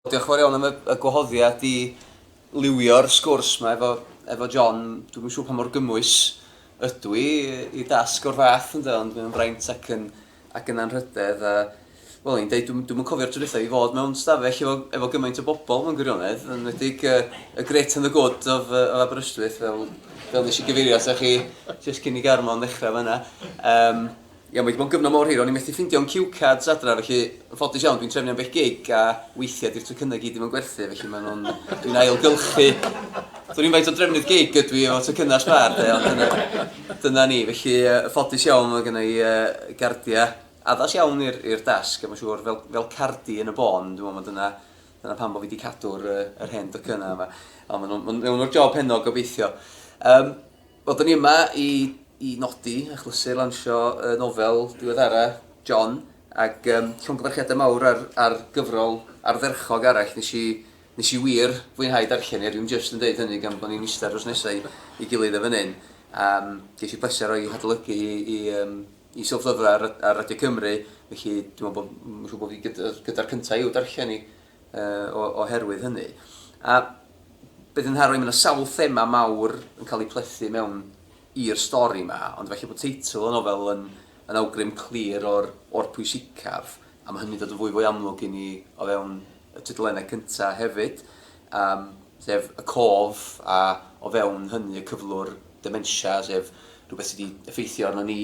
Diolch yn fawr iawn am y gwahoddiad i liwio'r sgwrs yma efo John. Dwi'n siŵr pa mor gymwys ydw i dasg o'r fath, ond mae'n fraint ac yn anrhydedd. Wel, dwi'n cofio'r tro i fod mewn stafell efo gymaint o bobl mewn gwirionedd, yn wedig y Great and the Good o Aberystwyth, fel nes i gyfeirio sa chi jyst cyn i Garmon ddechrau fyna. Ia, mae wedi bod yn gyfnod mor hir, o'n i'n methu ffeindio'n cue-cards adra, felly yn ffodus iawn, dwi'n trefnu am beth gig a weithiau di'r tro cynnig i ddim yn gwerthu, felly dwi'n ailgylchu. Dwi'n i'n faint o drefnydd gig ydw i efo tro cynnas bar, ond dyna ni, felly ffodus iawn mae gennau i gardia addas iawn i'r dasg, a mae'n siŵr fel cardi yn y bon, dwi'n meddwl dyna pan bod fi wedi cadw'r hen docynnau yma. Ond mae'n o'r job heno gobeithio. Wel, da ni yma i nodi a chlysu'r lansio nofel diweddara John ac llongyfarchiadau mawr ar gyfrol ardderchog arall nes i wir fwynhau darllen i, dwi'n just yn deud hynny gan bod ni'n eistedd dros nesau i gilydd efo hyn. Ges i pleser o'i hadolygu i sylflyfra ar Radio Cymru, felly dwi'n siŵr bod fi gyda'r cyntaf i'w darllen i oherwydd hynny. A beth yn harw i mynd o sawl thema mawr yn cael ei plethu mewn i'r stori yma, ond felly bod teitl y nofel yn awgrym clir o'r pwysicaf, a mae hynny'n dod yn fwy amlwg i ni o fewn y tudalennau cyntaf hefyd, sef y cof a o fewn hynny y cyflwr dementia, sef rhywbeth sydd wedi effeithio arno ni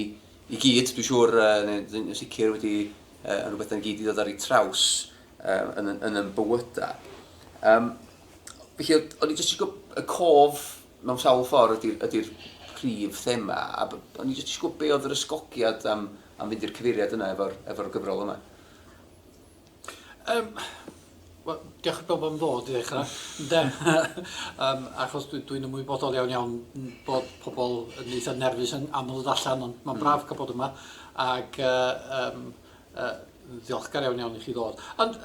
i gyd, dwi'n siŵr, yn sicr wedi rhywbeth yn gyd i ddod ar ei traws yn y bywydau. Felly, o'n i jyst i gwybod y cof mewn sawl ffordd ydy'r prif thema, a o'n i jyst eisiau gwybod be oedd yr ysgogiad am fynd i'r cyfeiriad yna efo'r gyfrol yma. Diolch yn bobl am ddod i ddechrau. Achos dwi'n ymwybodol iawn bod pobl yn eitha nerfus yn aml ddod allan, ond mae'n braf cael bod yma, ac ddiolchgar iawn i chi ddod. Ond,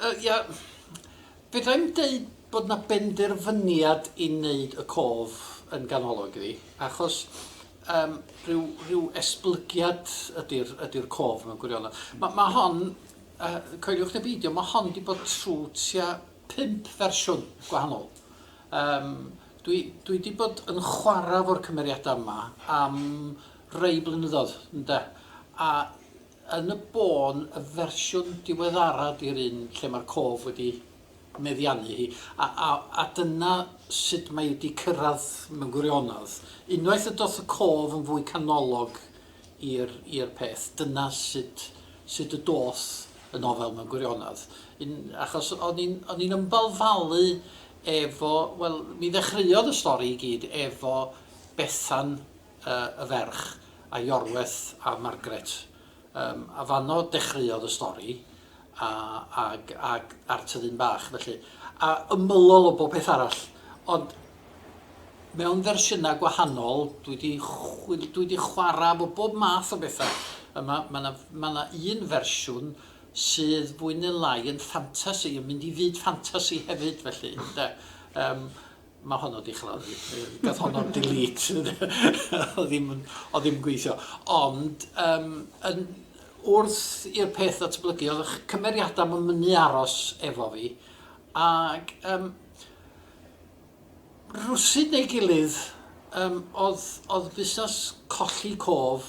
fedrai'm deud bod yna benderfyniad i wneud y cof yn ganolog iddi, achos rhyw esblygiad ydy'r cof mewn gwirionedd. Mae hon, coeliwch neu beidio, mae hon wedi bod trwy tua 5 fersiwn gwahanol. Dwi wedi bod yn chwarae fo'r cymeriadau yma am rei blynyddoedd, ynde? A yn y bon, y fersiwn diweddara di'r un lle mae'r cof wedi meddiannu hi, a dyna sut mae wedi cyrraedd mewn gwirionedd. Unwaith y doth y cof yn fwy canolog i'r peth, dyna sut y doth y nofel mewn gwirionedd. Achos o'n i'n ymbalfalu efo, wel, mi ddechreuodd y stori i gyd efo Bethan y ferch, a Iorwerth a Margaret. A fanno dechreuodd y stori, ag ar tyddyn bach, felly. A ymylol o bob peth arall. Ond mewn fersiynau gwahanol, dwi wedi chwarae efo bob math o bethau. Mae yna un fersiwn sydd fwy neu lai yn ffantasi, yn mynd i fyd ffantasi hefyd, felly. Mae honno di chlawd. Gath honno delete. O ddim gweithio. Ond, wrth i'r peth ddatblygu, oedd eich cymeriadau yn mynd aros efo fi, ac rwsyd neu gilydd, oedd busnes colli cof,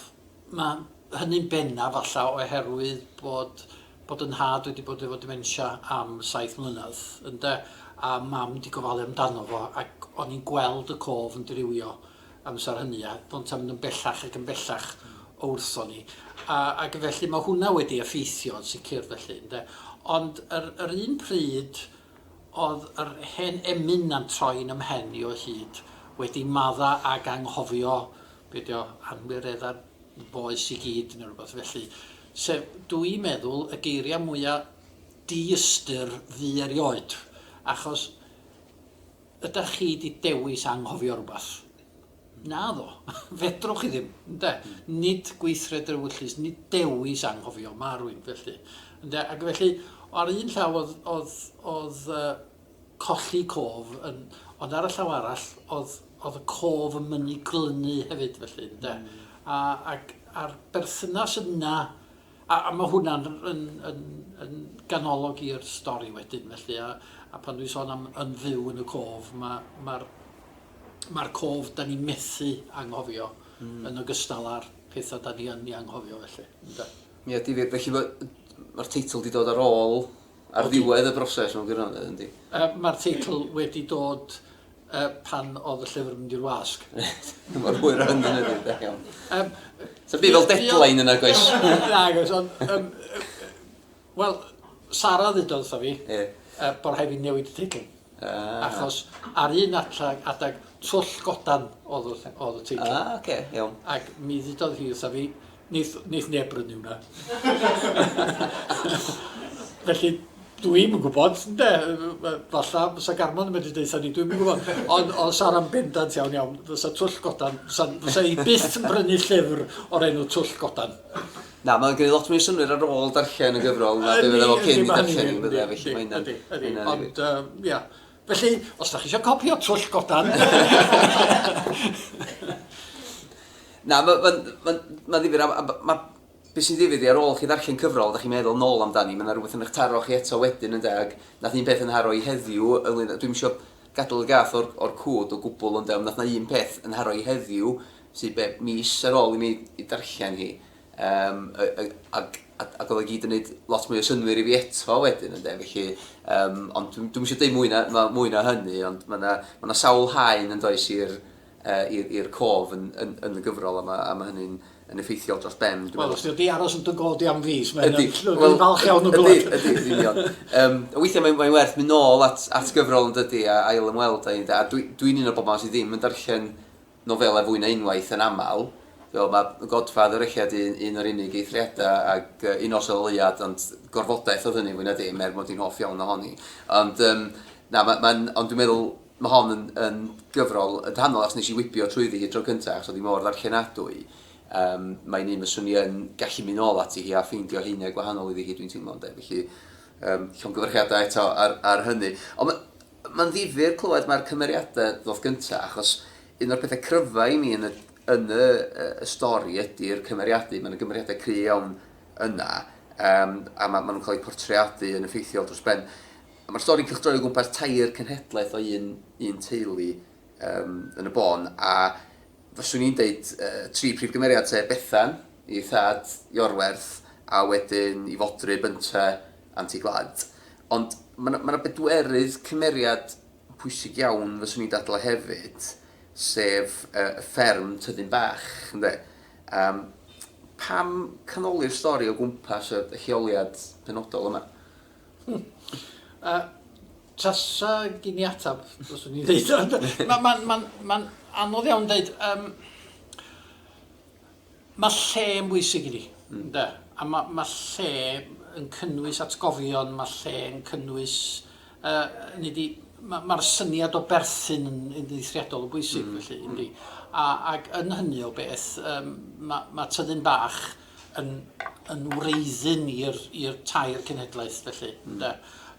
mae hynny'n benna falla oherwydd bod yn had wedi bod efo dementia am 7 mlynedd, ynde, a mam wedi gofalu amdano fo, ac o'n i'n gweld y cof yn dirywio amser hynny, a bod yn mynd yn bellach ac yn bellach o wrtho ni. Ac felly mae hwnna wedi effeithio yn sicr felly, ynde. Ond yr un pryd oedd yr hen emyn na'n troi'n ymhen i o hyd wedi madda ag anghofio beth o anwiredda'r boes i gyd neu rhywbeth felly. Sef, dwi'n meddwl y geiriau mwyaf di-ystyr fu erioed, achos ydych chi wedi dewis anghofio rhywbeth. Na ddo, fedrwch chi ddim, ynde? Nid gweithred yr wyllus, nid dewis anghofio, mae rhywun felly. Ynde? Ac felly, ar un llaw oedd colli cof, ond ar y llaw arall, oedd y cof yn mynd i glynu hefyd felly, ynde? Ac a'r berthynas yna, a mae hwnna'n ganolog i'r stori wedyn felly, a pan dwi'n sôn am yn fyw yn y cof, mae'r cof da ni methu anghofio yn ogystal â'r pethau da ni yn ei anghofio felly. Ie, difyr, felly mae'r teitl wedi dod ar ôl ar ddiwedd y broses mewn gwirionedd, yndi? Mae'r teitl wedi dod pan oedd y llyfr yn mynd i'r wasg. Mae'r hwyr o hynny yn ydy, iawn. Sa'n byd fel deadline yna, goes? Na, goes, ond... Wel, Sara ddudodd wrtho fi, bod rhaid fi newid y teitl. Achos ar un adag twll godan oedd y teitl. Oce, iawn. Ac mi ddudodd hi wrtho fi, neith neb brynu hwnna. Felly, dwi'm yn gwybod, falla, fysa Garmon yn medru deitha ni, dwi'm yn gwybod. Ond Sara'n bendant iawn, fysa twll godan, fysa i byth yn brynu llyfr o'r enw twll godan. Na, mae'n gwneud lot mwy synwyr ar ôl darllen y gyfrol, na be fydda fo cyn i darllen i bydde, felly mae'n Ond, ia. Felly, os da chi eisiau copi o twll godan... Na, mae'n ddifyr, beth sy'n ddifyr ar ôl chi ddarllen cyfrol, da chi'n meddwl nôl amdani, mae'n rhywbeth yn eich taro chi eto wedyn yn dag, nath un peth yn haro i heddiw, dwi'n eisiau gadael y gath o'r cwd o gwbl yn dag, nath na un peth yn haro i heddiw, sydd mis ar ôl i mi i darllen hi. Ac oedd o gyd yn gwneud lot mwy o synwyr i fi eto wedyn yn dag, felly, ond dwi'n eisiau dweud mwy na hynny, ond mae yna sawl haen yn does i'r cof yn y gyfrol, a mae hynny'n yn effeithiol dros ben. Wel, os di aros yn dygodi am fus, mae'n falch iawn o glwyd. Ydy, union. Weithiau mae'n werth mynd nôl at gyfrol yn dydy a ail ymweld a dwi'n un o'r bobl sydd ddim yn darllen nofelau fwy na unwaith yn aml. Mae Godfather eich un o'r unig eithriadau ac un os o leiad, ond gorfodaeth oedd hynny fwy na dim, mod i'n hoff iawn ohoni. Ond dwi'n meddwl mae hon yn gyfrol yn rhannol as nes i wybio trwyddi hi tro cyntaf, achos oedd hi mor ddarllenadwy. Mae'n un fyswn i yn gallu mynd nôl ati hi a ffeindio hynau gwahanol iddi hi, dwi'n teimlo, felly llongyfarchiadau eto ar hynny. Ond mae'n ddifyr clywed mae'r cymeriadau ddodd gyntaf, achos un o'r pethau cryfa i mi yn y stori ydy'r cymeriadau. Mae'n cymeriadau cry iawn yna, a maen nhw'n cael eu portreadu yn effeithiol dros ben. Mae'r stori'n cylchdroi o gwmpas tair cenhedlaeth o un teulu yn y bon, a fyswn i'n deud 3 prif gymeriad, sef Bethan, i thad Iorwerth, a wedyn i fodru Bynta Antiglad. Ond mae yna bedwerydd cymeriad pwysig iawn fyswn i'n dadlau hefyd, sef y fferm Tyddyn Bach. Pam canoli'r stori o gwmpas y lleoliad penodol yma? Tasa gyn i atab, fyswn i'n dweud. Mae'n anodd iawn dweud, mae lle yn bwysig i ni, a mae lle yn cynnwys atgofion, mae lle yn cynnwys, mae'r syniad o berthyn yn eithriadol o bwysig, felly, ac yn hynny o beth, mae Tyddyn Bach yn wreiddyn i'r tair cenhedlaeth, felly,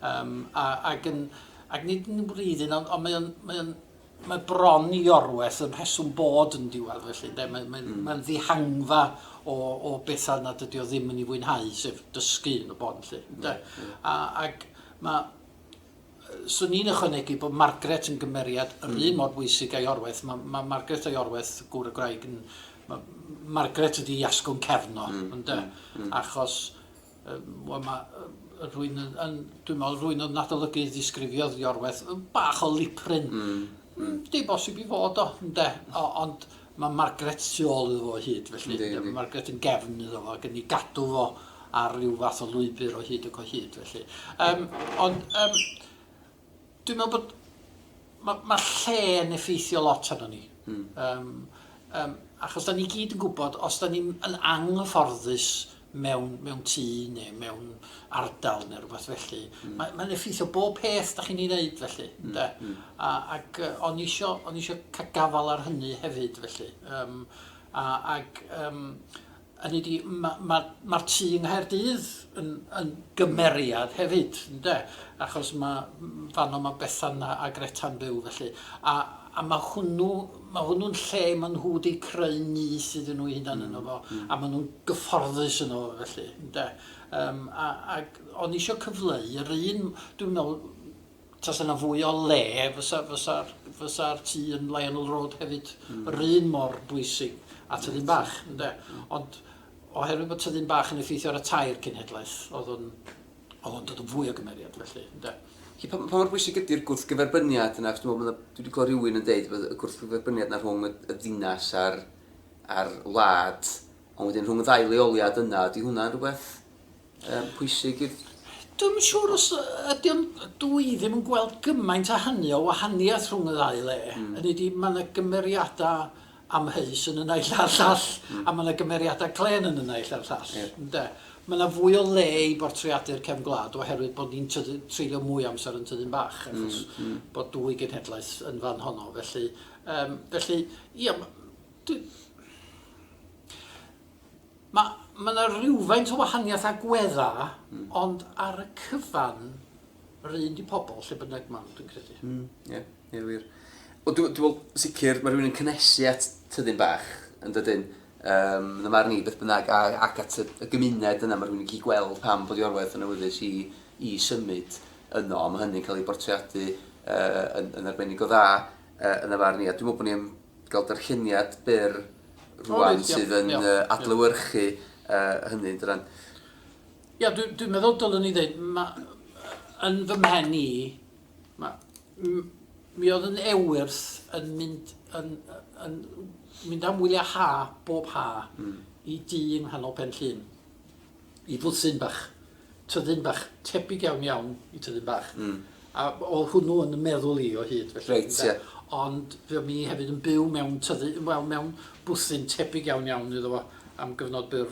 ac nid yn wreiddyn, ond mae bron i Iorwerth yn rheswm bod yn diwedd, felly. Mae'n ddihangfa o bethau nad ydy o ddim yn ei fwynhau, sef dysgu yn y bon. Ac swn i'n ychwanegu bod Margaret yn gymeriad yr un mor bwysig a Iorwerth. Mae Margaret a Iorwerth, gŵr y graig, Margaret ydy Iasgw'n Cefno, achos dwi'n meddwl rhywun oedd nadolygydd ddisgrifiodd Iorwerth bach o liprin. Di bosib i fod o, ond mae Margaret tu ôl iddo fo hyd, felly. Mae Margaret yn gefn iddo fo, ac yn ei gadw fo ar ryw fath o lwybr o hyd ac o hyd, felly. Ond dwi'n meddwl bod mae lle yn effeithio lot arno ni. Achos da ni gyd yn gwybod, os da ni'n anghyfforddus mewn tŷ neu mewn ardal neu rhywbeth felly, mae'n effeithio bob peth da chi'n ei wneud felly. Ac o'n i eisiau cael gafal ar hynny hefyd felly. Ac mae'r tŷ yng Nghaerdydd yn gymeriad hefyd, achos fanno mae Bethan a Greta'n byw felly. A mae hwnnw'n lle mae nhw wedi creu nyth iddyn nhw hunan yno fo, a mae nhw'n gyfforddus yno fo felly. Ac o'n i eisiau cyfleu yr un, dwi'n meddwl, tas yna fwy o le, fysa'r tŷ yn Lionel Road hefyd yr un mor bwysig a Tyddyn Bach. Ond oherwydd bod Tyddyn Bach yn effeithio ar y tair cenhedlaeth, oedd o'n dod yn fwy o gymeriad felly. Pa mor bwysig ydy'r gwrthgyferbyniad yna? Dwi wedi clywed rhywun yn dweud bod y gwrthgyferbyniad yna rhwng y ddinas a'r wlad, ond wedyn rhwng y ddau leoliad yna, di hwnna'n rhywbeth pwysig i'r... Dwi'n siŵr os dwi ddim yn gweld gymaint a hynny o wahaniaeth rhwng y ddau le. Yn ydy, mae yna gymeriadau amheus yn y naill a'r llall, a mae yna gymeriadau clen yn y naill a'r llall. Mae yna fwy o le i bortreadu'r cefn gwlad oherwydd bod ni'n treulio mwy amser yn Tyddyn Bach, achos bod dwy genhedlaeth yn fan honno. Felly, ia, mae yna rhywfaint o wahaniaeth agwedda, ond ar y cyfan, yr un di pobl lle bynnag ma'n, dwi'n credu. Ie, wir. Dwi'n meddwl, sicr, mae rhywun yn cynnesu at Tyddyn Bach, yn dydyn. Yna marn i beth bynnag, ac at y gymuned yna, mae rhywun yn cael gweld pam bod Iorwerth yn awyddus i symud yno, mae hynny'n cael ei bortreadu yn arbennig o dda yna marn i. Dwi'n meddwl bod ni'n cael darlleniad byr rwan sydd yn adlewyrchu hynny. Ia, dwi'n meddwl dylwn ni ddweud, yn fy mhen i, mi oedd yn Ewyrth yn mynd am wyliau ha, bob ha, i dŷ yng nghanol Penllyn, i Bwthyn Bach, Tyddyn Bach, tebyg iawn i Tyddyn Bach. A oedd hwnnw yn y meddwl i o hyd. Reit, ie. Ond fe mi hefyd yn byw mewn Bwthyn tebyg iawn iddo fo am gyfnod byr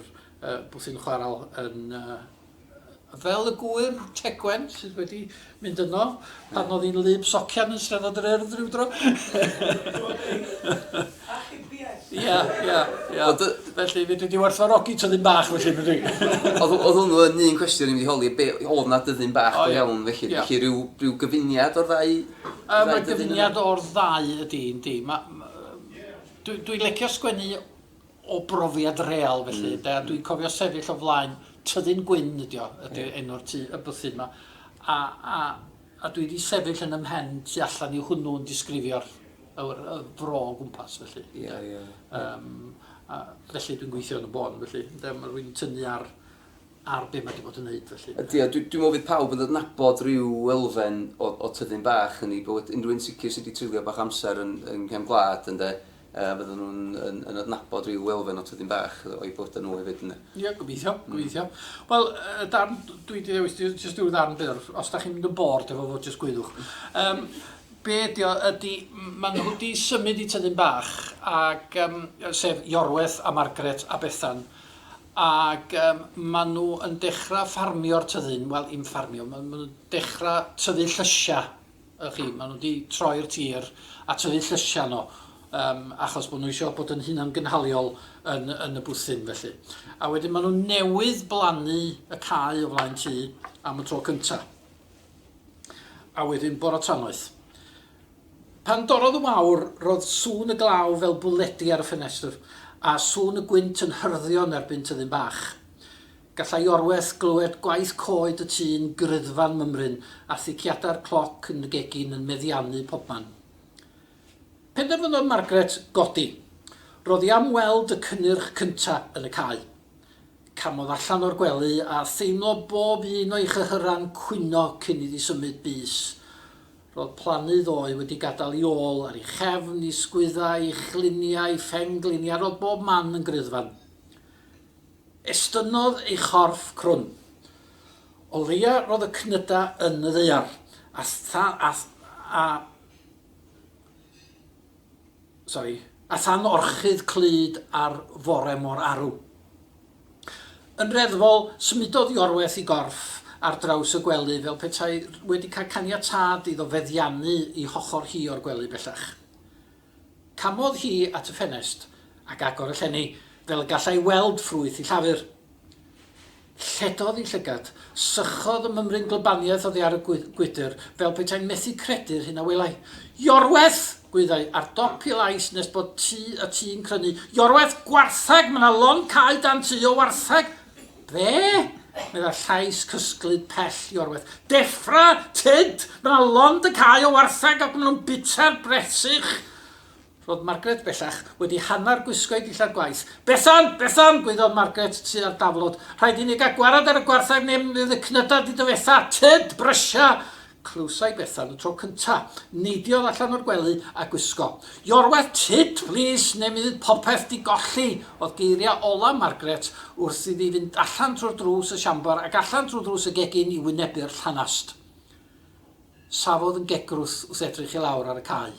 Bwthyn chwaral yn fel y gwyr Tegwen sydd wedi mynd yno pan oedd hi'n lyb socian yn Strefod yr Urdd rhyw dro. Ia. Felly fe wedi werthfawrogi Tyddyn Bach felly byddi. Oedd hwnnw yn un cwestiwn i'n wedi holi, oedd na Tyddyn Bach o iawn felly? Felly rhyw gyfuniad o'r ddau? Mae gyfuniad o'r ddau ydi. Dwi'n licio sgwennu o brofiad real felly. Dwi'n cofio sefyll o flaen Tyddyn Gwyn ydi enw'r tŷ y Bwthyn yma. A dwi wedi sefyll yn ymhen tu allan i hwnnw'n disgrifio'r fro o gwmpas felly. Felly dwi'n gweithio yn y bon felly. Mae rwy'n tynnu ar be mae wedi bod yn neud felly. Dwi'n meddwl fydd pawb yn adnabod rhyw elfen o Tyddyn Bach yn ei bod unrhyw un sicr sydd wedi treulio bach amser yn cefn gwlad fydden nhw'n adnabod rhyw elfen o Tyddyn Bach o'i bod nhw hefyd yna. Ie, gobeithio. Wel, darn, dwi wedi dewis, jyst yw'r darn byr, os da chi'n mynd yn bord efo fod jyst gwyddwch. Be ydy, maen nhw wedi symud i Tyddyn Bach, sef Iorwerth a Margaret a Bethan, ac maen nhw yn dechrau ffarmio'r Tyddyn, wel, i'm ffarmio, maen nhw'n dechrau tyfu llysia, maen nhw wedi troi'r tir a tyfu llysia nhw. Achos bod nhw eisiau bod yn hunan gynhaliol yn y Bwthyn felly. A wedyn maen nhw newydd blannu y cae o flaen tŷ am y tro cyntaf. A wedyn bore Tranoeth. Pan dorodd y mawr, roedd sŵn y glaw fel bwledi ar y ffenestr a sŵn y gwynt yn hyrddion erbyn Tyddyn Bach. Gallai Iorwerth glywed gwaith coed y tŷ'n gryddfan mymryn a thiciada'r cloc yn y gegin yn meddiannu popman. Penderfynodd Margaret godi. Roedd hi am weld y cynnyrch cyntaf yn y cae. Camodd allan o'r gwely a theimlo bob un o'i chyhyran cwyno cyn iddi symud bys. Roedd planydd o'i wedi gadael i ôl ar ei chefn, ei sgwyddau, ei chliniau, ei ffengliniau, roedd bob man yn gryddfan. Estynodd ei chorff crwn. O leia roedd y cnyda yn y ddeiar, a than orchydd clyd ar fore mor arw. Yn reddfol, symudodd Iorwerth i gorff ar draws y gwely fel petai wedi cael caniatad iddo feddiannu i hochor hi o'r gwely bellach. Camodd hi at y ffenest ac agor y llenni fel y gallai weld ffrwyth i llafur. Lledodd i llygad, sychodd y mymryn glybaniaeth oddi ar y gwydr fel petai'n methu credu'r hyn a welai. Iorwerth! Gwyddai ar dop i lais nes bod y tŷ'n crynu. Iorwerth, gwarthag, mae yna lon cae dan tŷ o warthag. Be? Mae dda llais cysglyd pell i orwedd. Deffra, tyd, mae'n lond y cae o warthag ac maen nhw'n bita'r bresych. Roedd Margaret bellach wedi hannar gwisgo'i dillad gwaith. Bethan, gwaeddodd Margaret tu ar daflod. Rhaid i ni gael gwarad ar y gwarthag neu fydd y cnydad i dyfetha. Tyd, brysia. Clwsau Bethan y tro cynta. Neidiodd allan o'r gwely a gwisgo. Iorwedd, tyd, please, neu mi fydd popeth di golli. Oedd geiriau ola Margaret wrth iddi fynd allan trwy'r drws y siambr ac allan trwy'r drws y gegin i wynebu'r llanast. Safodd yn gegrwth wrth edrych i lawr ar y cae.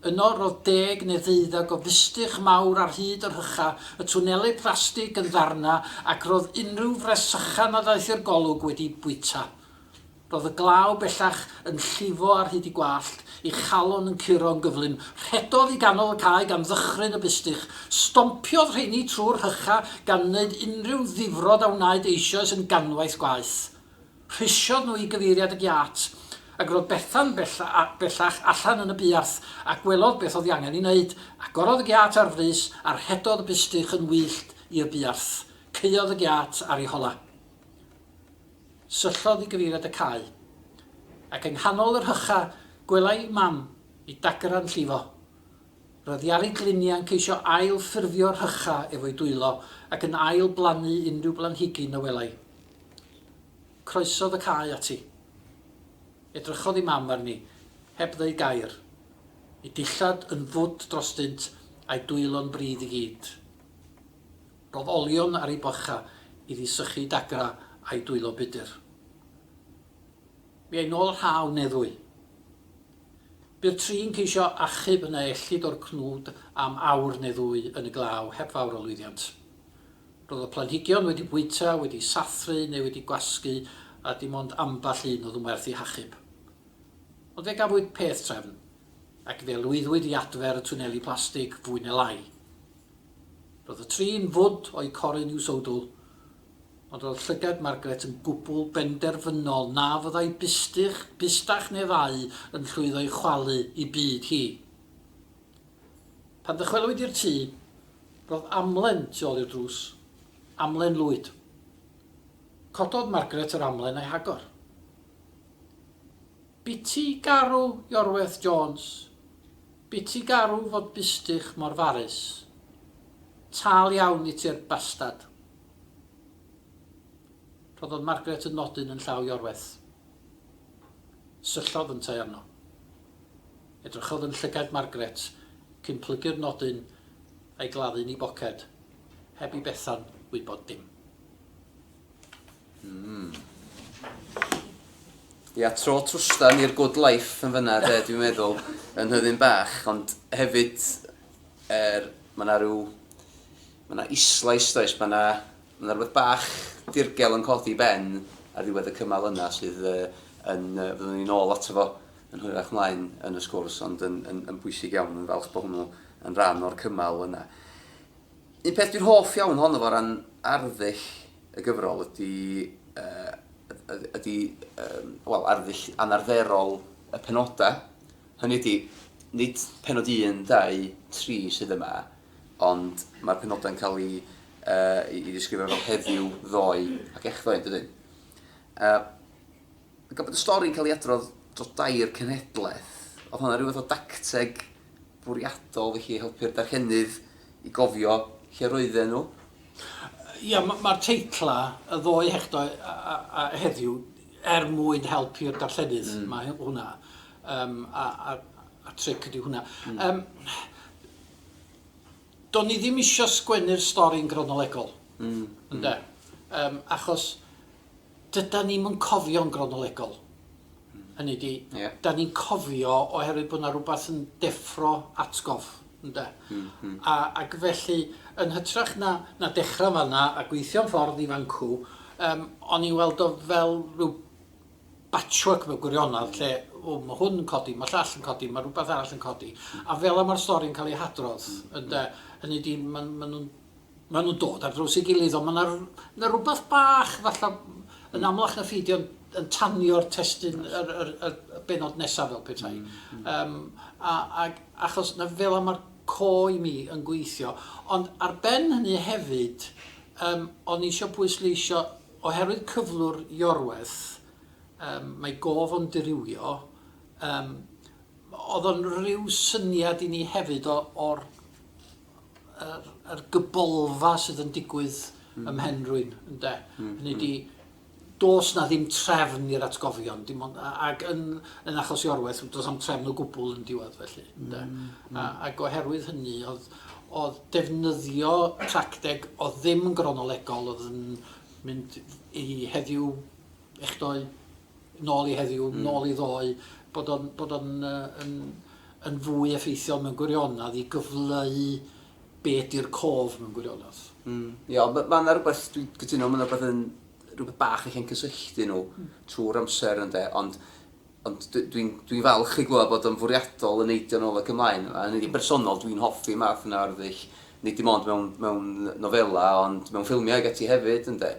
Yno roedd 10 neu 12 o fystych mawr ar hyd yr hycha, y twnelu plastig yn ddarna ac roedd unrhyw fresychan a ddaeth i'r golwg wedi bwyta. Roedd y glaw bellach yn llifo ar hyd i gwallt, ei chalon yn curo'n gyflym, rhedodd i ganol y cae gan ddychryn y bystych, stompiodd rheini trwy'r hycha gan wneud unrhyw ddifrod a wnaed eisoes yn ganwaith gwaith. Rhysiodd nhw i gyfeiriad y giat, ac roedd Bethan bellach allan yn y buarth a gwelodd beth oedd ei angen i wneud, a gorodd y giat ar frys a rhedodd y bystych yn wyllt i'r buarth. Caeodd y giat ar ei hola. Syllodd i gyfeiriad y cae, ac yng nghanol yr hycha gwelai mam i dagra'n llifo. Roedd Iari Glinia'n ceisio ail ffurfio'r hycha efo'i dwylo ac yn ail blannu unrhyw blanhigyn y welai. Croesodd y cae ati. Edrychodd ei mam arni, heb ddeu gair. I dillad yn fwd drostynt a'i dwylo'n bryd i gyd. Roedd olion ar ei bocha i ddisychu dagra a'i dwylo budur. Mi ei nôl rhaw neddwy. By'r tri'n ceisio achub yna ellid o'r cnwd am awr neu ddwy yn y glaw, heb fawr o lwyddiant. Roedd y planhigion wedi bwyta, wedi sathru neu wedi gwasgu a dim ond amball un oedd yn werth i hachub. Ond fe gafwyd peth trefn, ac fe lwyddwyd i adfer y twneli plastig fwy neu lai. Roedd y tri'n fwd o'i corin i'w sowdl, ond roedd llygad Margaret yn gwbl benderfynol na fyddai bystach neu ddau yn llwyddo i chwalu i byd hi. Pan ddychwelwyd i'r tŷ, roedd amlen tu ôl i'r drws, amlen lwyd. Cododd Margaret yr amlen a'i hagor. Biti garw, Iorwerth Jones, biti garw fod bystych mor farus. Tal iawn i ti'r bastad. Roedd Margaret yn nodyn yn llaw Iorwerth. Syllodd yn tai arno. Edrychodd yn llygad Margaret cyn plygu'r nodyn a'i gladdu'n i boced, heb i Bethan wybod dim. Ia, tro trwstan i'r good life yn fyna, dwi'n meddwl, yn hyddyn bach, ond hefyd, mae yna islais, does, mae yna rhywbeth bach dirgel yn codi ben ar ddiwedd y cymal yna sydd fyddwn ni'n ôl ato fo yn hwyrach mlaen yn y sgwrs, ond yn bwysig iawn, yn falch bod hwnnw yn rhan o'r cymal yna. Un peth dwi'n hoff iawn honno fo ran arddull y gyfrol ydy arddull anarferol y penodau. Hynny ydy, nid penod 1, 2, 3 sydd yma, ond mae'r penodau'n cael ei ddisgrifio fel heddiw, ddoe ac echddoe, dydyn. Ac bod y stori'n cael ei adrodd dros 2 cenhedlaeth, oedd hwnna rhywbeth o dacteg bwriadol felly helpu'r darllenydd i gofio lle roedden nhw. Ia, mae'r teitla, y ddoe hechddoe a heddiw, mwyn helpu'r darllenydd, mae hwnna, a tric ydy hwnna. Do'n i ddim eisiau sgwennu'r stori'n gronolegol, ynde? Achos dyda ni'n yn cofio'n gronolegol. Hynny di, da ni'n cofio oherwydd bod yna rhywbeth yn deffro atgof, ynde? Ac felly, yn hytrach na dechrau fanna a gweithio'n ffordd i fancw, o'n i'n weld o fel rhyw batchwork mewn gwirionedd, lle mae hwn yn codi, mae llall yn codi, mae rhywbeth arall yn codi. A fel mae'r stori'n cael ei hadrodd, hynny di, maen nhw'n dod ar drws ei gilydd, ond mae yna rhywbeth bach, fatha, yn amlach na ffidio yn tanio'r testyn y benod nesaf fel petai. Achos na fel mae'r coi mi yn gweithio. Ond ar ben hynny hefyd, o'n i eisiau pwysleisio oherwydd cyflwr Iorwerth, mae gof o'n dirywio, oedd o'n rhyw syniad i ni hefyd o'r gybolfa sydd yn digwydd ym mhen rhywun, ynde. Hynny di, does na ddim trefn i'r atgofion, ac yn achos Iorwerth, does am trefn o gwbl yn diwedd felly, ynde. Ac oherwydd hynny, oedd defnyddio tracteg o ddim yn gronolegol, oedd yn mynd i heddiw echdoi, nôl i heddiw, nôl i ddoe, bod o'n yn fwy effeithiol mewn gwirionadd i gyfleu beth i'r cof mewn gwirionadd. Ia, mae yna rhywbeth, dwi'n cytuno, mae yna rhywbeth bach eich cysylltu nhw trwy'r amser ynddo, ond dwi'n falch i glywed bod o'n fwriadol yn neidio nôl ac ymlaen. A yn ei bersonol, dwi'n hoffi math yna arddull, nid dim ond mewn nofela, ond mewn ffilmiau ag ati hefyd, ynddo.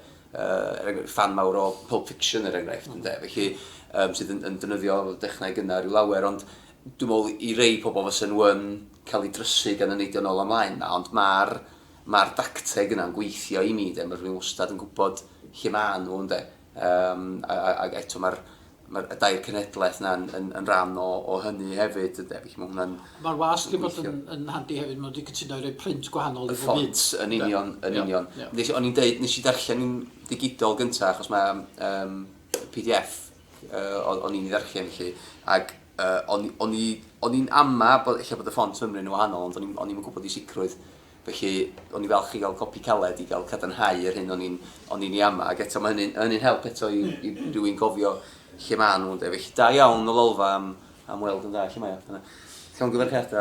Fan mawr o Pulp Fiction er enghraifft, ynddo. Felly, sydd yn defnyddio dechneg yna rhyw lawer, ond dwi'n meddwl i rei pobl fysa'n yn cael ei drysu gan y neidio nôl ymlaen na, ond mae'r dacteg yna'n gweithio i mi, mae'r rhywun wastad yn gwybod lle mae nhw, ynddo. Ac eto mae'r dair cenedlaeth yna'n rhan o hynny hefyd, ynddo. Mae'r wasg i bod yn handi hefyd, mae'n wedi cytuno i roi print gwahanol y ffont, yn union. O'n i'n deud, nes i darllen yn digidol gyntaf, achos mae PDF o'n i'n ei ddarllen felly, ac o'n i'n ama, eich bod y ffont ymryn yn wahanol, ond o'n i'n gwybod i sicrwydd. Felly, o'n i falch i gael copi caled i gael cadarnhau yr hyn o'n i'n ei ama, ac eto mae hynny'n help eto i rywun gofio lle mae nhw. Felly, da iawn o lolfa am weld yn da, lle mae o. Llawn gyferchiadau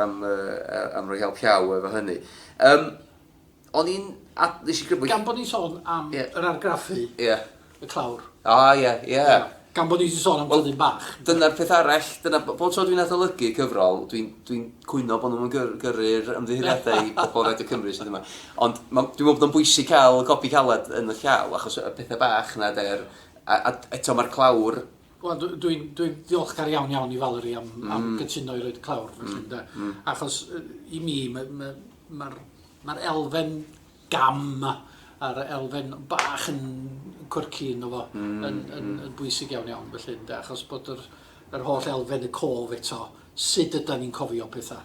am roi help llaw efo hynny. Gan bod ni'n sôn am yr argraffu, y clawr. Ie. Gan bod ni'n sôn am tynnu'n bach. Dyna'r peth arall, bod tro dwi'n adolygu cyfrol, dwi'n cwyno bod nhw'n gyrru'r ymddiheuriadau i bobl Radio Cymru sydd yma. Ond dwi'n meddwl bod o'n bwysig cael copi caled yn y llaw, achos y pethau bach yna der, a eto mae'r clawr. Dwi'n ddiolchgar iawn i Valerie am gytuno i roed clawr. Achos i mi, mae'r elfen gam a'r elfen bach yn cwrci yn fo yn bwysig iawn felly, achos bod yr holl elfen y cof eto, sut ydyn ni'n cofio pethau.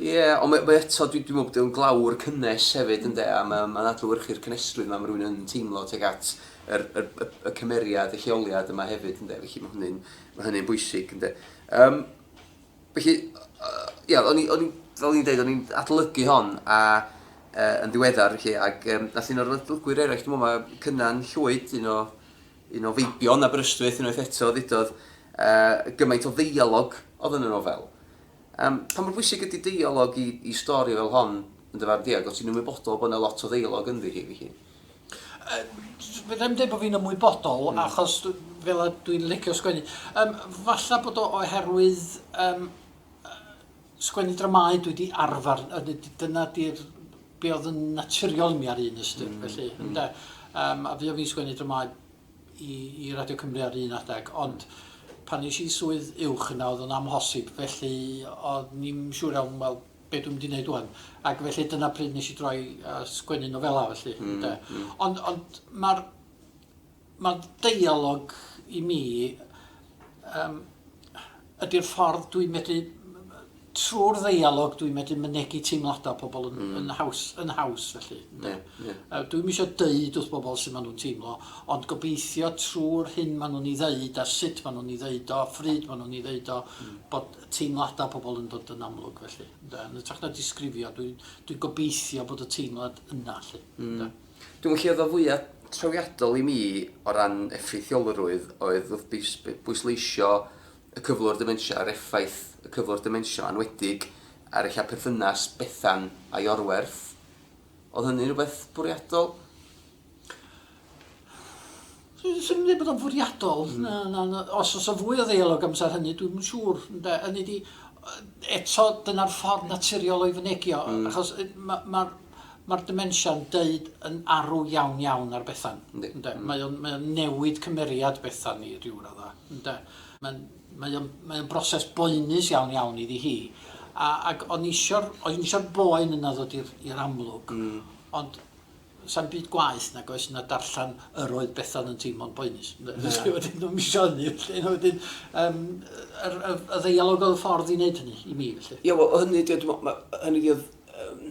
Ie, ond eto dwi'n meddwl bod yw'n glawr cynnes hefyd, a mae'n adlewyrchu'r cynestrwydd mae rhywun yn teimlo teg at y cymeriad, y lleoliad yma hefyd, felly mae hynny'n bwysig. Felly, fel ni'n dweud, o'n i'n adolygu hon, yn ddiweddar, ac nath un o'r adlygwyr eraill, dwi'n meddwl mae Cynan Llwyd, un o feibion Aberystwyth, unwaith eto ddudodd gymaint o ddeialog oedd yn y nofel. Pa mor bwysig ydy deialog i stori fel hon yn dyfar diag, os ti'n ymwybodol bod yna lot o ddeialog ynddi hi? Fydda'n dweud bod fi'n ymwybodol, achos fel dwi'n licio sgwennu. Falla bod oherwydd sgwennu dramau dwi wedi arfer, dyna di'r be oedd yn naturiol mi ar un ystyr, felly. A fi o fi sgwennu dramau i Radio Cymru ar un adeg, ond pan eisiau swydd uwch yna oedd yn amhosib, felly oedd ni'n siŵr iawn, wel, be dwi'n mynd i wneud wwan. Ac felly dyna pryd nes i droi sgwennu nofela, felly. Ond mae'r deialog i mi ydy'r ffordd dwi'n medru, trwy'r ddeialog dwi'n medru mynegu teimladau pobl yn haws, felly. Dwi'n eisiau deud wrth bobl sydd maen nhw'n teimlo, ond gobeithio trwy'r hyn maen nhw'n ei ddeud, a sut maen nhw'n ei ddeud o, ffryd maen nhw'n ei ddeud o, bod teimladau pobl yn dod yn amlwg, felly. Yn ytrach na disgrifio, dwi'n gobeithio bod y teimlad yna, felly. Dwi'n meddwl oedd o fwyaf trawiadol i mi o ran effeithiolrwydd oedd bwysleisio y cyflwr dementia, a'r effaith y cyflwr dementia anwedig ar eich perthynas Bethan a Iorwerth. Oedd hynny rhywbeth bwriadol? Dwi'n meddwl bod o'n fwriadol. Os oes o fwy o ddeialog amser hynny, dwi'n siŵr. Eto, dyna'r ffordd naturiol o'i fynegio. Achos mae'r dementia'n deud yn arw iawn ar Bethan. Mae o'n newid cymeriad Bethan i ryw radda. Mae o'n broses boenus iawn iddi hi. Ac o'n isio'r boen yna ddod i'r amlwg. Ond sa'n byd gwaith nag oes na darllen yr oedd Bethan yn teimlo'n boenus. Wedyn nhw'n misionu, wedyn y ddeialog oedd y ffordd i wneud hynny, i mi, felly. Ie, wel, hynny oedd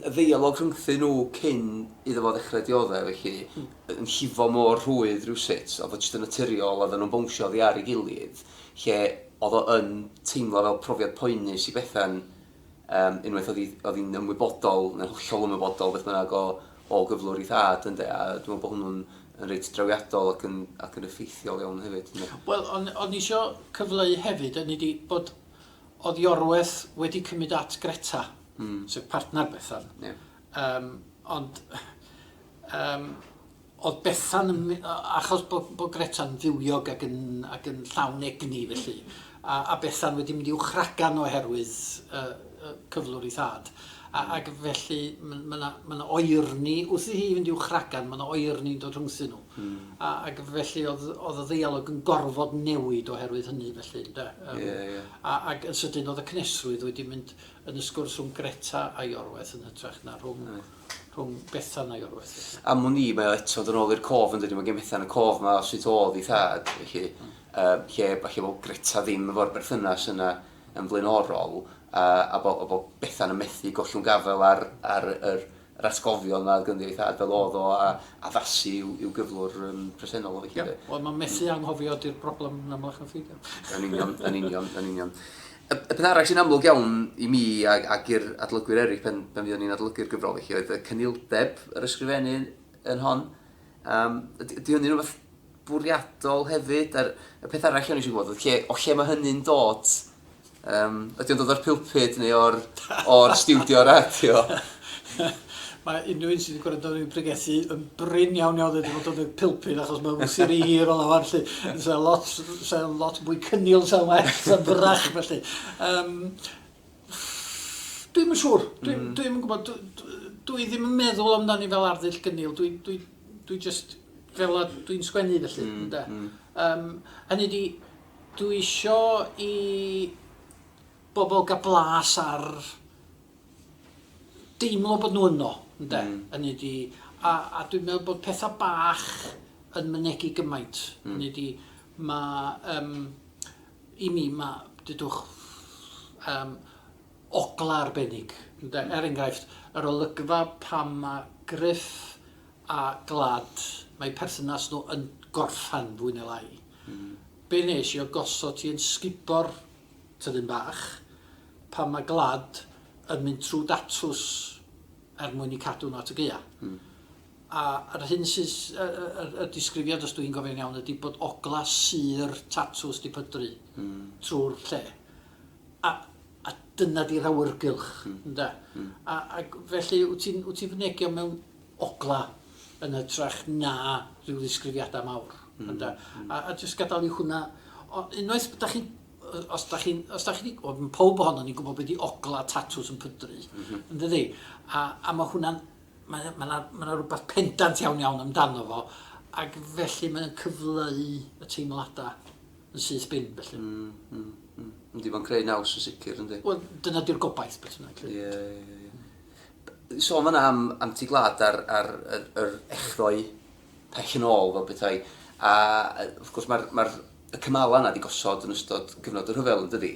y ddeialog rhwngthyn nhw cyn iddo fo ddechrau dioddau, felly, yn llifo mor rhwydd rhywsut, oedd o jyst yn naturiol, oedd nhw'n bownsio oddi ar ei gilydd, lle oedd o yn teimlo fel profiad poenus i Bethan, unwaith oedd hi'n ymwybodol, neu'n hollol ymwybodol, beth bynnag o gyflwr i thad, ynddo, a dwi'n meddwl bod hwnnw'n reit drawiadol ac yn effeithiol iawn hefyd. Wel, o'n i eisiau cyfleu hefyd, yn idi bod oedd Iorwerth wedi cymryd at Greta, sef partner Bethan. Ond oedd Bethan, achos bod Greta'n ddiwiog ac yn llawn egni felly, a Bethan wedi mynd i'w chragan oherwydd cyflwr i thad. Ac felly, mae yna oerni, wrth i hi fynd i'w chragan, mae yna oerni'n dod rhwngthyn nhw. Ac felly, oedd y ddeialog yn gorfod newid oherwydd hynny, felly. Ac yn sydyn, oedd y cnesrwydd wedi mynd yn y sgwrs rhwng Greta a Iorwerth yn hytrach na rhwng Bethan a Iorwerth. Am o'n i, mae o eto yn ôl i'r cof yn dweud, mae gen Bethan y cof yma sut oedd i thad, felly, lle bod Greta ddim efo'r berthynas yna yn flaenorol, a bod Bethan yn methu gollwng gafel ar yr atgofion yna gynnu ei thad fel oedd o a addasu i'w gyflwr presennol o felly. Wel, mae methu anghofio di'r broblem yn amlach yn ffeidio. Yn union. Y peth arall sy'n amlwg iawn i mi ac i'r adlygwyr eraill pen fyddwn ni'n adlygu'r gyfrol felly oedd y cynildeb yr ysgrifennu yn hon. Ydy hynny'n rhywbeth bwriadol hefyd, a'r peth arall o'n i eisiau gwybod, o lle mae hynny'n dod, ydy o'n dod o'r pulpit neu o'r studio radio? Mae unrhyw un sydd wedi gwrando ni'n pregethu yn bryn iawn wedi bod o'n pulpit achos mae'n wrthi'r i hir o lawar lle. Sa'n lot mwy cynnil sa'n well, sa'n frach felly. Dwi'n yn siŵr, dwi'n yn gwybod, dwi ddim yn meddwl amdani fel arddull gynnil, dwi just fel dwi'n sgwennu felly. Hynny di, dwi isio i bobl gael blas ar deimlo bod nhw yno. Hynny di, a dwi'n meddwl bod pethau bach yn mynegu gymaint. Hynny di, i mi, dydwch, ogla arbennig. Er enghraifft, yr olygfa pam mae Gruff a Glad, mae perthynas nhw yn gorffan fwy neu lai. Be nes i o gosod ti yn sgibo'r tyddyn bach, pan mae Glad yn mynd trwy datws mwyn i cadw nhw at y gaea. A yr hyn sydd, y disgrifiad os dwi'n gofyn iawn, ydy bod ogla sy'r tatws di pydru trwy'r lle. A dyna di'r awyrgylch. A felly, wyt ti'n fynegio mewn ogla yn hytrach na rhyw ddisgrifiadau mawr. A jyst gadael i hwnna, unwaith da chi, os da chi, pob ohono ni'n gwybod beth i ogla tatws yn pydru, yn dydi? A mae hwnna'n, mae rhywbeth pendant iawn amdano fo, ac felly mae'n cyfleu y teimladau yn syth bin, felly. Yndi, mae'n creu naws yn sicr, yndi? Wel, dyna di'r gobaith, beth yna. So fan'na am ti glad ar yr echddoe pell yn ôl fel bethau, a wrth gwrs mae'r cymala yna di gosod yn ystod gyfnod yr hyfel, ydy?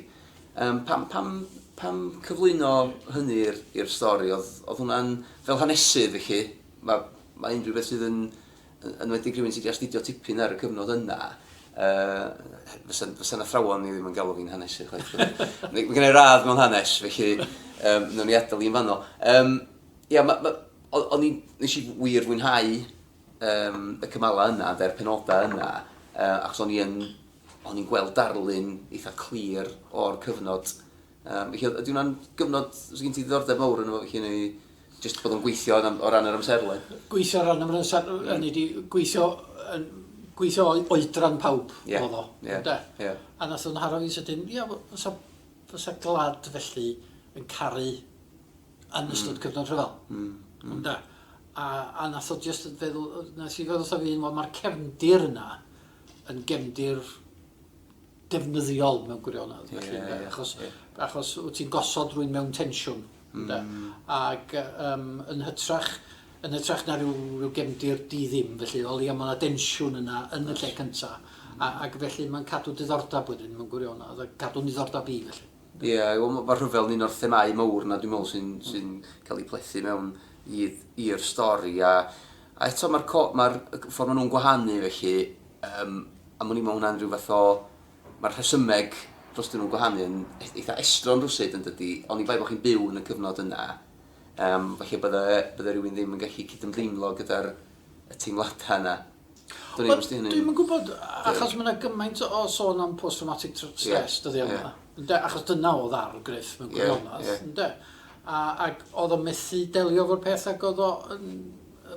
Pam cyflwyno hynny i'r stori, oedd hwnna'n fel hanesydd, felly, mae unrhyw beth sydd yn wedi rhywun sydd wedi astudio tipyn ar y cyfnod yna, fysa'n athrawon ni ddim yn galw fi'n hanesydd. Mae gen i radd mewn hanes, felly nawn ni adael i'n fanno. Nes i wir fwynhau y cymala yna, de'r penodau yna, achos o'n i'n gweld darlun eitha clir o'r cyfnod. Ydy hwnna'n gyfnod, os gen ti ddiddordeb mawr yn efo, felly ni jyst bod yn gweithio o ran yr amserlen? Gweithio o ran yr amserlen, hynny di gweithio oedran pawb oedd o. A nath o'n haro fi sydyn, fysa Glad felly yn caru yn ystod cyfnod rhyfel. A nath o just feddwl, nath i feddwl wrtho fi, mae'r cefndir yna yn gefndir defnyddiol mewn gwirionedd. Achos wyt ti'n gosod rhywun mewn tensiwn. Ac yn hytrach yn ytrach na rhyw gefndir di ddim, felly o leia mae yna densiwn yna yn y lle cyntaf. Ac felly mae'n cadw diddordeb wedyn mewn gwirionedd, a cadw diddordeb i felly. Ie, mae'r rhyfel ni'n o'r themau mawr na dwi'n meddwl sy'n cael ei plethu mewn i'r stori. A eto mae'r ffordd maen nhw'n gwahanu felly, a mwyn i mewn hwnna'n rhyw fath o, mae'r rhesymeg dros dyn nhw'n gwahanu yn eitha estron rwsyd yn dydy, ond i bai bod chi'n byw yn y cyfnod yna, felly bydde rhywun ddim yn gallu cydymdeimlo gyda'r teimladau yna. Dwi'n yn gwybod, achos mae yna gymaint o sôn am post-traumatic stress, dyddi yma. Achos dyna oedd ar Griff mewn gwirionedd. Ac oedd o methu delio fo'r peth ac oedd o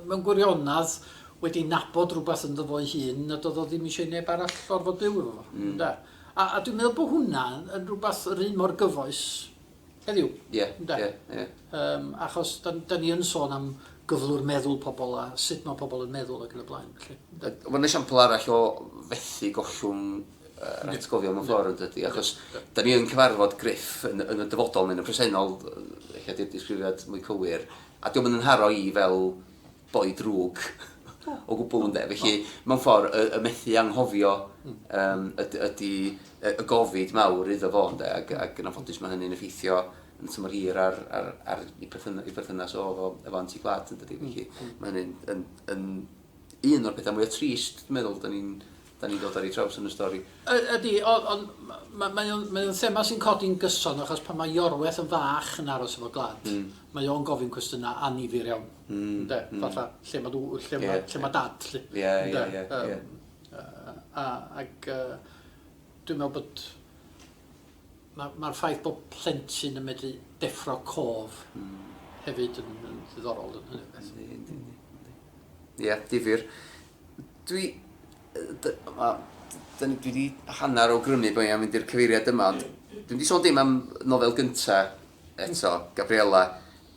mewn gwirionedd wedi nabod rhywbeth yn ddyfo ei hun, nad oedd o ddim eisiau neb arall orfod byw efo. A dwi'n meddwl bod hwnna yn rhywbeth yr un mor gyfoes heddiw. Achos da ni yn sôn am gyflwr meddwl pobl a sut mae pobl yn meddwl ac yn y blaen. Mae'n esiampl arall o fethu gollwng ratgofio mewn ffordd yn dydy, achos da ni yn cyfarfod Griff yn y dyfodol neu'n y presennol, eich di'r disgrifiad mwy cywir, a diolch yn haro i fel boi drwg o gwbl yn de. Felly, mewn ffordd, y methu anghofio ydy y gofid mawr iddo fo, ac yn anffodus mae hynny'n effeithio yn tymor hir ar i berthynas efo anti-glad yn dydy. Felly, mae hynny'n un o'r pethau mwy o trist, dwi'n meddwl, da ni'n dod ar ei traws yn y stori. Ydy, ond mae'n thema sy'n codi'n gyson, achos pan mae Iorwerth yn fach yn aros efo glad, mae o'n gofyn cwestiynau anifir iawn. Fatha, lle mae dad. Ac dwi'n meddwl bod mae'r ffaith bod plentyn yn medru deffro cof hefyd yn ddiddorol yn hynny beth. Ie, difyr. Dwi wedi hanner o grymu bod i'n mynd i'r cyfeiriad yma, ond dwi wedi sôn dim am nofel gyntaf eto, Gabriela,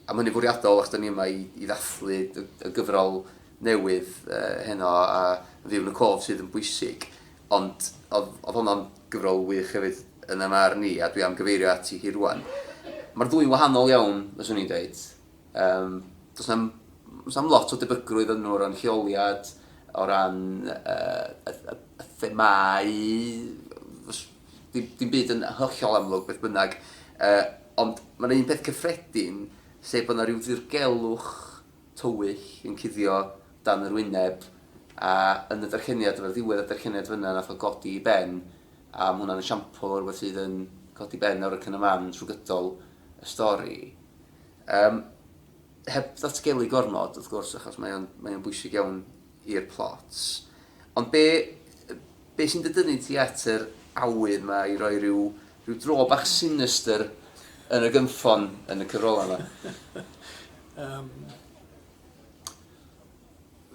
am hynny fwriadol ac da ni yma i ddathlu y gyfrol newydd heno a fyw yn y cof sydd yn bwysig, ond oedd hwnna'n gyfrol wych hefyd yn y mar ni, a dwi am gyfeirio ati hi rwan. Mae'r ddwy'n wahanol iawn, fyswn i'n dweud. Does na'm lot o debygrwydd yn nhw o ran lleoliad, o ran y themau, dim byd yn hollol amlwg beth bynnag, ond mae'n un peth cyffredin, sef bod yna rhyw ddirgelwch tywyll yn cuddio dan yr wyneb, a yn y darcheniad, yn y ddiwedd y darcheniad fyna, nath o godi i ben, a mae hwnna'n esiampl o'r beth sydd yn codi ben o'r cyn y man trwy gydol y stori. Heb ddatgelu gormod, wrth gwrs, achos mae o'n bwysig iawn i'r plots. Ond be sy'n dydynnu ti at yr awydd yma i roi rhyw dro bach sinister yn y gymffon yn y cyfrola yma?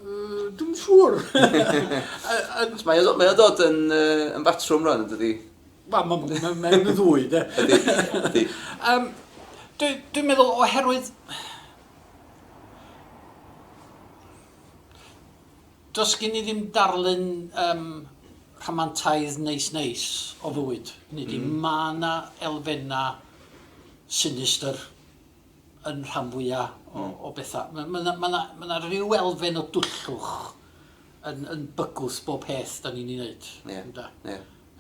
Dwi'n siŵr. Mae o dod yn batrwm rhan, ydy? Mae'n y ddwy, de. Ydy. Dwi'n meddwl oherwydd... Does gen i ddim darlun rhamantaidd neis o fywyd. Mae yna elfenna sinister yn rhan fwyaf o bethau. Mae yna rhyw elfen o dwllwch yn bygwth bob peth da ni'n ei wneud.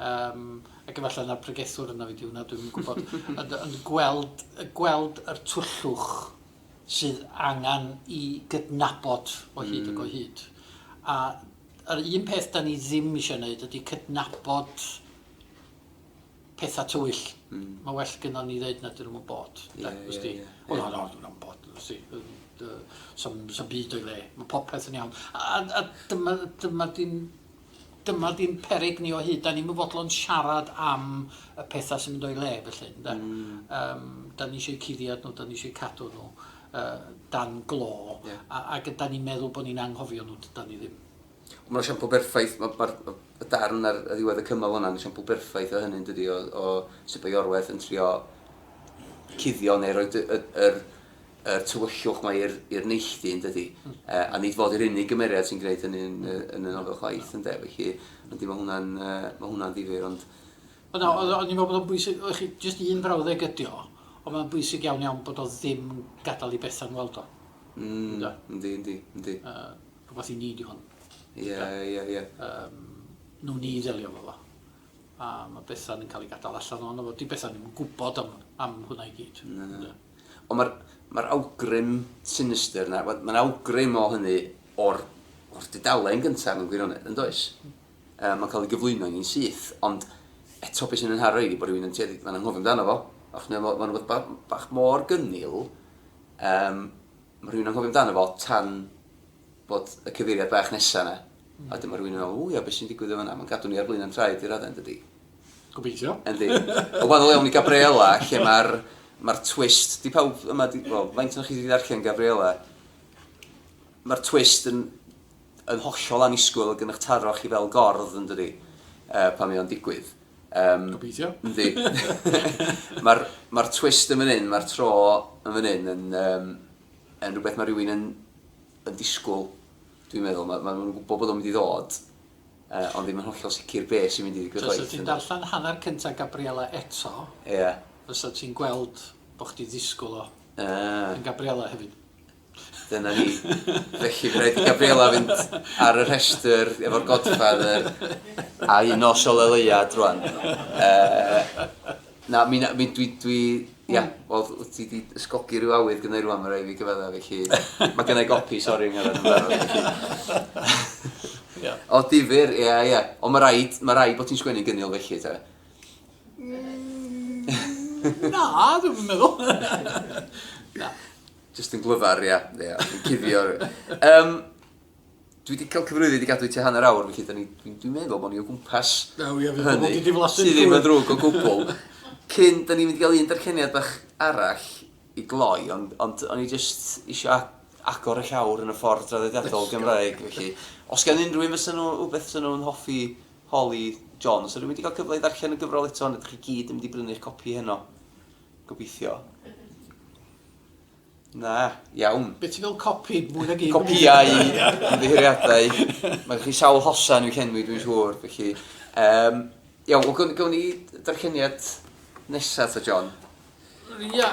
Ac efallai yna'r pregethwr yna fi di hwnna, dwi'n gwybod. Yn gweld yr twllwch sydd angen i gydnabod o hyd ac o hyd. A yr un peth da ni ddim eisiau gwneud ydy cydnabod pethau tywyll. Mae well gyda ni ddweud nad ydyn nhw'n bod. O na, dwi'n bod. Sam byd o'i le. Mae popeth yn iawn. A dyma di'n peryg ni o hyd. Da ni'n fodlon siarad am y pethau sy'n mynd o'i le felly. Da ni eisiau cuddiad nhw, da ni eisiau cadw nhw dan glo. Ac da ni'n meddwl bod ni'n anghofio nhw, da ni ddim. Mae'n esiampl berffaith, y darn ar y ddiwedd y cymal hwnna'n esiampl berffaith o hynny'n dydi, o sut bod Iorwerth yn trio cuddio neu roed yr tywyllwch mae i'r neilltu yn dydi. A nid fod yr unig gymeriad sy'n gwneud hynny yn y nofel chwaith yn de, felly mae hwnna'n ddifyr, ond... Ond ni'n meddwl bod o'n bwysig, jyst un brawddeg ydi o, ond mae'n bwysig iawn bod o ddim gadael i Bethan weld o. Yndi. Rhywbeth i ni di hwn. Ie. Nhw ni ddelio fo. A mae Bethan yn cael ei gadael allan o'n fo. Di Bethan ddim yn gwybod am hwnna i gyd. Ond mae'r awgrym sinister yna, mae'n awgrym o hynny o'r dudalen gyntaf yn gwirionedd, yn does? Mae'n cael ei gyflwyno i'n syth, ond eto beth sy'nynharo i bod rhywun yn tueddu, mae'n anghofio amdano fo. Mae'n rhywbeth bach mor gynnil, mae rhywun yn anghofio amdano fo tan bod y cyfeiriad bach nesaf yna. A dyma rhywun yn meddwl, beth sy'n digwydd yma? Mae'n gadw ni ar blaen am traed i'r adeg, dydy. Gobeithio. Yndi. O wahanol iawn i Gabriela, lle mae'r twist, di pawb yma, faint o'ch chi wedi darllen Gabriela, mae'r twist yn hollol anisgwyl ac yn eich taro chi fel gordd, yn dydy, pan mae o'n digwydd. Gobeithio. Yndi. Mae'r twist yn fan hyn, mae'r tro yn fan hyn yn rhywbeth mae rhywun yn disgwyl, dwi'n meddwl. Mae'n gwybod bod o'n mynd i ddod, ond ddim yn hollol sicr beth sy'n mynd i ddigwydd. Os ti'n darllen hanner cyntaf Gabriela eto, fysa ti'n gweld bod chdi ddisgwyl o yn Gabriela hefyd. Dyna ni. Felly fe rhaid i Gabriela fynd ar y rhestr efo'r Godfather a un o Soleleuad rwan. Ti wedi ysgogi rhyw awydd gyda'i rwan, mae rai fi gyfedda, felly mae gennau gopi, sori, yng Nghymru. O, difyr, ie. Ond mae rai bod ti'n sgwennu gynnil felly, te? Na, dwi'n meddwl. Na. Just yn glyfar, yn cuddio. Dwi wedi cael cyfrwyddi wedi gadw i ti hanner awr, felly dwi'n meddwl bod ni o gwmpas hynny. Sydd ddim yn drwg o gwbl. Cyn, da ni'n mynd i gael un darlleniad bach arall i gloi, ond o'n i just eisiau agor y llawr yn y ffordd draddodiadol Gymraeg, felly. Os gan unrhyw un fysa nhw, beth fysa nhw'n hoffi Holly Jones, rwy'n mynd i gael cyfle i ddarllen y gyfrol eto, ond ydych chi gyd yn mynd i brynu'ch copi heno. Gobeithio. Na, iawn. Beth ti'n fel copi? Copiau i ddihiriadau. Mae chi sawl hosan i'w llenwi, dwi'n siŵr. Felly, iawn, gawn ni darlleniad nesaf, ta John? Ia,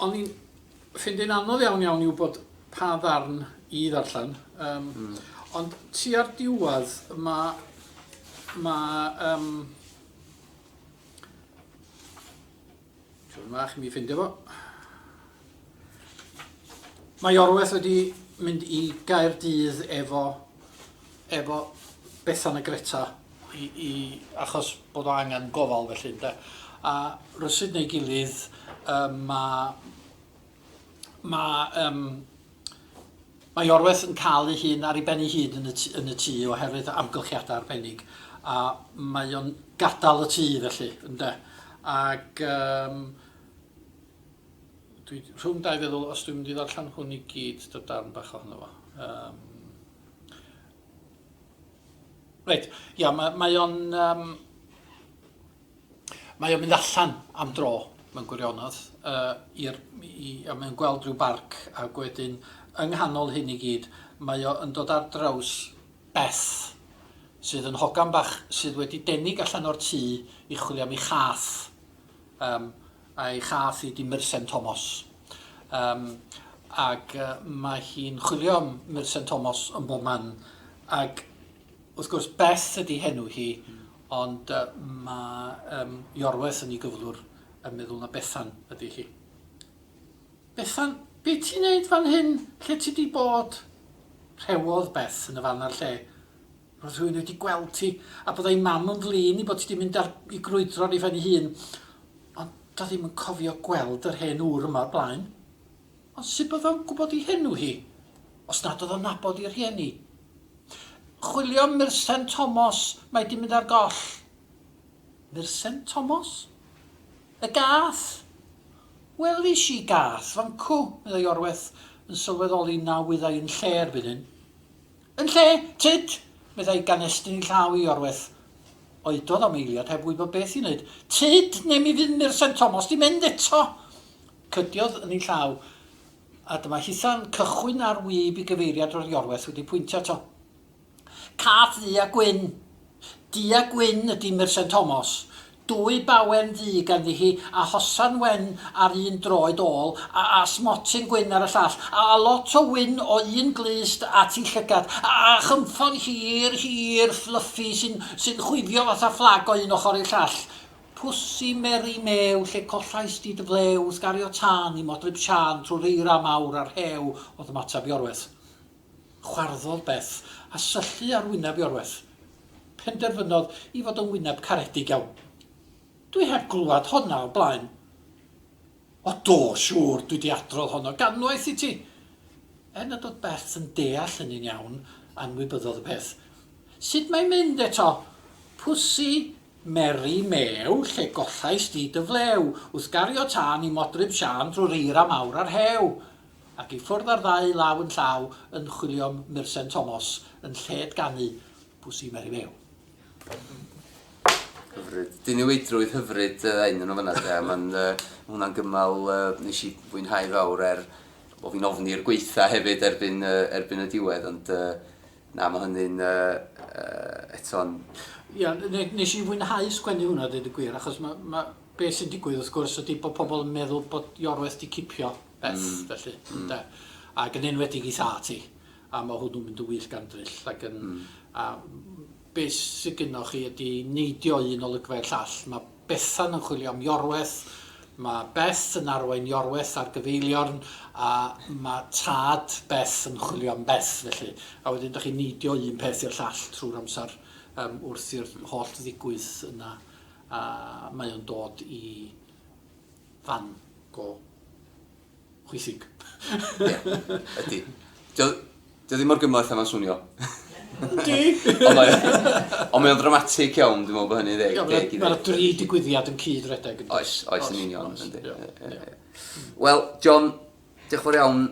o'n i'n ffeindi'n anodd iawn i wybod pa ddarn i ddarllen. Ond ti ar diwedd, chi'n mi ffeindio fo. Mae Orweth wedi mynd i Gaerdydd efo Bethan y Greta achos bod o angen gofal felly, ynde. A rysyd neu gilydd mae Orweth yn cael ei hun ar ei ben ei hun yn y tŷ oherwydd amgylchiadau arbennig. A mae o'n gadael y tŷ felly, ynde. Ac rhwng dau feddwl, os dwi'n mynd i ddarllen hwn i gyd, dy darn bach ohono fo. Reit, ia, mae o'n mynd allan am dro mewn gwirionedd. Mae'n gweld rhyw barc ac wedyn yng nghanol hyn i gyd, mae o'n dod ar draws Beth, sydd yn hogan bach sydd wedi denig allan o'r tŷ i chwilio am ei chath. A'i chath i di Myrsen Thomas. Ac mae hi'n chwilio am Myrsen Thomas yn bob man. Ac wrth gwrs Beth ydi henw hi, ond mae Iorwerth yn ei gyflwr yn meddwl na Bethan ydi hi. Bethan, be ti'n neud fan hyn? Lle ti di bod? Rhewodd Beth yn y fan ar lle. Roedd rhywun wedi gweld ti, a bod ei mam yn flin i bod ti wedi mynd i grwydro ar ei fan ei hun. Ond da ddim yn cofio gweld yr hen ŵr yma o'r blaen. Ond sut bod o'n gwybod ei henw hi? Os nad oedd o'n nabod i'r rhieni. Chwilio Myrsen Thomas, mae di mynd ar goll. Myrsen Thomas? Y gath? Wel eisiau gath, fan cw, meddai Iorwerth yn sylweddoli na wyddai yn lle erbyn hyn. Yn lle, tyd, meddai gan estyn i llaw i Iorwerth. Oedodd am eiliad heb wybod beth i wneud. Tyd, neu mi fydd Myrsen Thomas di mynd eto. Cydiodd yn ei llaw, a dyma hitha'n cychwyn ar wyb i gyfeiriad o'r Iorwerth wedi pwyntio ato. Cath ddi a gwyn. Di a gwyn ydi Myrsen Thomas. 2 bawen ddu ganddi hi, a hosan wen ar un droed ôl, a smotyn gwyn ar y llall, a lot o wyn o un glist at ei llygad, a chymffon hir, fluffy sy'n chwifio fatha fflag o un ochr i'r llall. Pwsi meri mew lle collais di dy flew, sgario tân i modryb sian trwy'r eira mawr ar hew, oedd ymateb Iorwerth. Chwarddodd Beth a syllu ar wyneb Iorwerth. Penderfynodd i fod yn wyneb caredig iawn. Dwi heb glwad honna o blaen. O do, siŵr, dwi di adrodd honno ganwaith i ti. Nad oedd Beth yn deall hynny'n iawn, anwybyddodd y peth. Sut mae'n mynd eto? Pwsi meri mew lle gollais di dy flew, wrth gario tân i modryb sian trwy'r eira mawr ar hew. Ac i ffwrdd ar ddau law yn llaw yn chwilio Myrsen Thomas yn lled ganu Pwsi meri mew. Hyfryd. Diniweidrwydd hyfryd ein yn o fyna. Mae hwnna'n gymal nes i fwynhau fawr o fi'n ofni'r gweitha hefyd erbyn y diwedd, ond na, mae hynny'n eto'n... Ia, nes i fwynhau sgwennu hwnna, dweud y gwir, achos beth sy'n digwydd wrth gwrs ydy bod pobl yn meddwl bod Iorwerth di cipio Beth, felly. Ac yn enwedig i thati, a mae hwnnw'n mynd yn wyll gandryll. A beth sydd gynnwch chi ydy neidio un olygfa i'r llall. Mae Bethan yn chwilio am Iorwerth, mae Beth yn arwain Iorwerth ar gyfeiliorn, a mae tad Beth yn chwilio am Beth, felly. A wedyn, ydych chi'n neidio un peth i'r llall trwy'r amser wrth i'r holl ddigwydd yna. A mae o'n dod i fan go chwysig. Ydy. Dio ddim mor gymlaeth am swnio. Di? Ond mae o'n dramatig iawn, dwi'n meddwl bod hynny'n deg. Mae'r 3 digwyddiad yn cyd-redeg. Oes yn union. Wel, John, diolch yn fawr iawn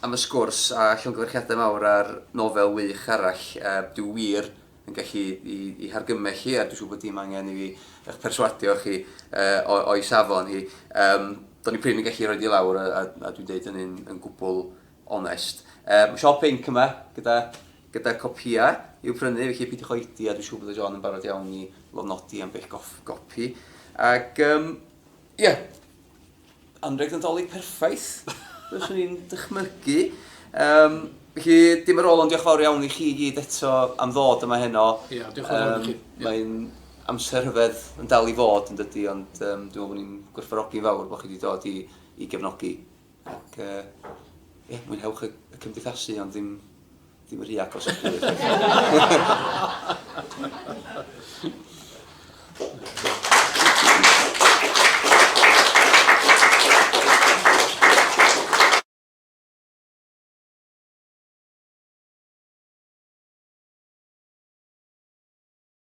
am y sgwrs a llongyfarchiadau mawr ar nofel wych arall. Dwi'n wir yn gallu i hargymell chi, a dwi'n siŵr bod dim angen i fi eich perswadio chi o'i safon hi. Do'n i prin yn gallu rhoi di lawr a dwi'n deud yn gwbl onest. Mae siop Inc yma gyda copia i'w prynu, felly peidiwch oedi, a dwi'n siŵr bod y John yn barod iawn i lofnodi am beth gopi. Ac, ie, anreg Nadolig perffaith, fyswn i'n dychmygu. Felly, dim ar ôl ond diolch fawr iawn i chi gyd eto am ddod yma heno. Ie, diolch yn fawr i chi. Mae'n amser rhyfedd yn dal i fod yn dydy, ond dwi'n meddwl bod ni'n gwerthfawrogi'n fawr bod chi wedi dod i gefnogi. Ac, ie, mwynhewch y cymdeithasu, ond ddim yr hi agos.